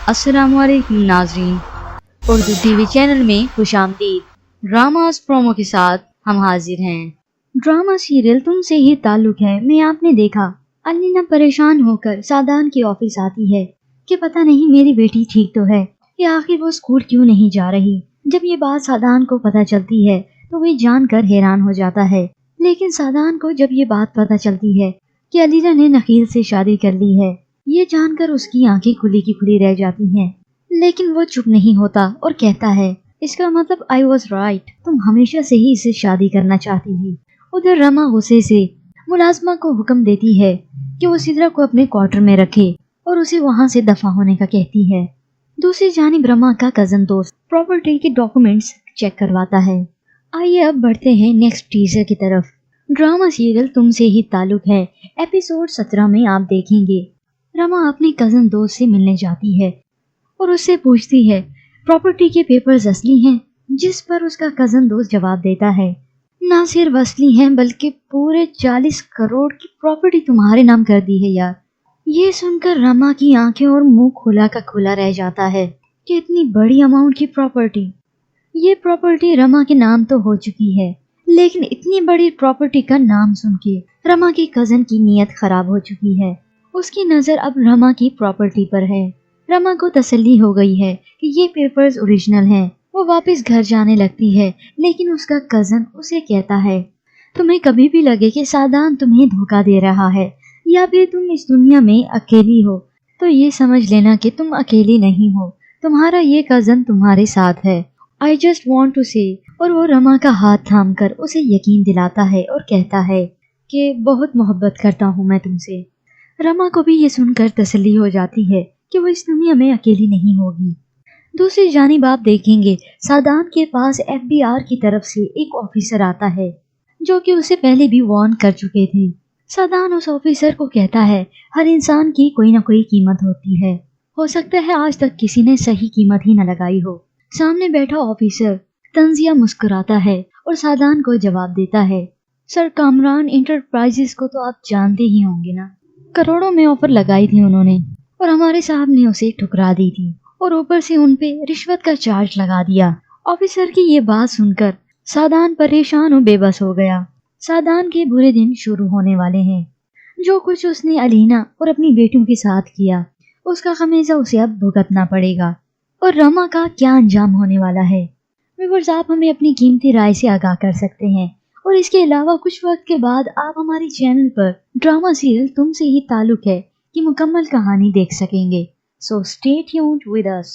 अस्सलाम वालेकुम नाज़रीन, उर्दू टीवी चैनल में खुशामदीद। ड्रामास प्रोमो के साथ हम हाजिर हैं। ड्रामा सीरियल तुमसे ही ताल्लुक है में आपने देखा अलीना परेशान होकर सादान के ऑफिस आती है कि पता नहीं मेरी बेटी ठीक तो है या आखिर वो स्कूल क्यों नहीं जा रही। जब ये बात सादान को पता चलती है तो वह जानकर हैरान हो जाता है, लेकिन सादान को जब ये बात पता चलती है कि अलीना ने नकील से शादी कर ली है, ये जानकर उसकी आंखें खुली की खुली रह जाती हैं। लेकिन वो चुप नहीं होता और कहता है, इसका मतलब आई वॉज राइट, तुम हमेशा से ही इसे शादी करना चाहती थी। उधर रमा गुस्से से मुलाजमा को हुक्म देती है कि वो सिद्रा को अपने क्वार्टर में रखे और उसे वहाँ से दफा होने का कहती है। दूसरी जानिब रमा का कजन दोस्त प्रॉपर्टी के डॉक्यूमेंट्स चेक करवाता है। आइए अब बढ़ते हैं नेक्स्ट टीजर की तरफ। ड्रामा सीरियल तुमसे ही ताल्लुक है एपिसोड 17 में आप देखेंगे रमा अपने कजन दोस्त से मिलने जाती है और उससे पूछती है प्रॉपर्टी के पेपर्स असली हैं, जिस पर उसका कजन दोस्त जवाब देता है ना सिर्फ असली हैं बल्कि पूरे 40 करोड़ की प्रॉपर्टी तुम्हारे नाम कर दी है यार। ये सुनकर रमा की आंखें और मुंह खुला का खुला रह जाता है कि इतनी बड़ी अमाउंट की प्रॉपर्टी। ये प्रॉपर्टी रमा के नाम तो हो चुकी है, लेकिन इतनी बड़ी प्रॉपर्टी का नाम सुन के रमा की कजन की नीयत खराब हो चुकी है। उसकी नजर अब रमा की प्रॉपर्टी पर है। रमा को तसल्ली हो गई है कि ये पेपर्स ओरिजिनल हैं। वो वापस घर जाने लगती है, लेकिन उसका कजन उसे कहता है तुम्हें कभी भी लगे कि सादान तुम्हें धोखा दे रहा है या फिर तुम इस दुनिया में अकेली हो, तो ये समझ लेना कि तुम अकेली नहीं हो, तुम्हारा ये कजन तुम्हारे साथ है। आई जस्ट वॉन्ट टू से। और वो रमा का हाथ थाम कर उसे यकीन दिलाता है और कहता है कि बहुत मोहब्बत करता हूँ मैं तुमसे। रमा को भी ये सुनकर तसल्ली हो जाती है कि वो इस दुनिया में अकेली नहीं होगी। दूसरी जानिब आप देखेंगे सादान के पास FBI की तरफ से एक ऑफिसर आता है जो कि उसे पहले भी वार्न कर चुके थे। सादान उस ऑफिसर को कहता है हर इंसान की कोई ना कोई कीमत होती है, हो सकता है आज तक किसी ने सही कीमत ही न लगाई हो। सामने बैठा ऑफिसर तंजिया मुस्कुराता है और सादान को जवाब देता है सर कामरान इंटरप्राइजेस को तो आप जानते ही होंगे ना, करोड़ों में ऑफर लगाई थी उन्होंने और हमारे साहब ने उसे ठुकरा दी थी और ऊपर से उन पे रिश्वत का चार्ज लगा दिया। ऑफिसर की ये बात सुनकर सादान परेशान और बेबस हो गया। सादान के बुरे दिन शुरू होने वाले हैं। जो कुछ उसने अलीना और अपनी बेटियों के साथ किया उसका खमेजा उसे अब भुगतना पड़ेगा और रमा का क्या अंजाम होने वाला है। व्यूअर्स, आप हमें अपनी कीमती राय से आगाह कर सकते हैं और इसके अलावा कुछ वक्त के बाद आप हमारे चैनल पर ड्रामा सीरियल तुमसे ही ताल्लुक है की मुकम्मल कहानी देख सकेंगे। So stay tuned with us.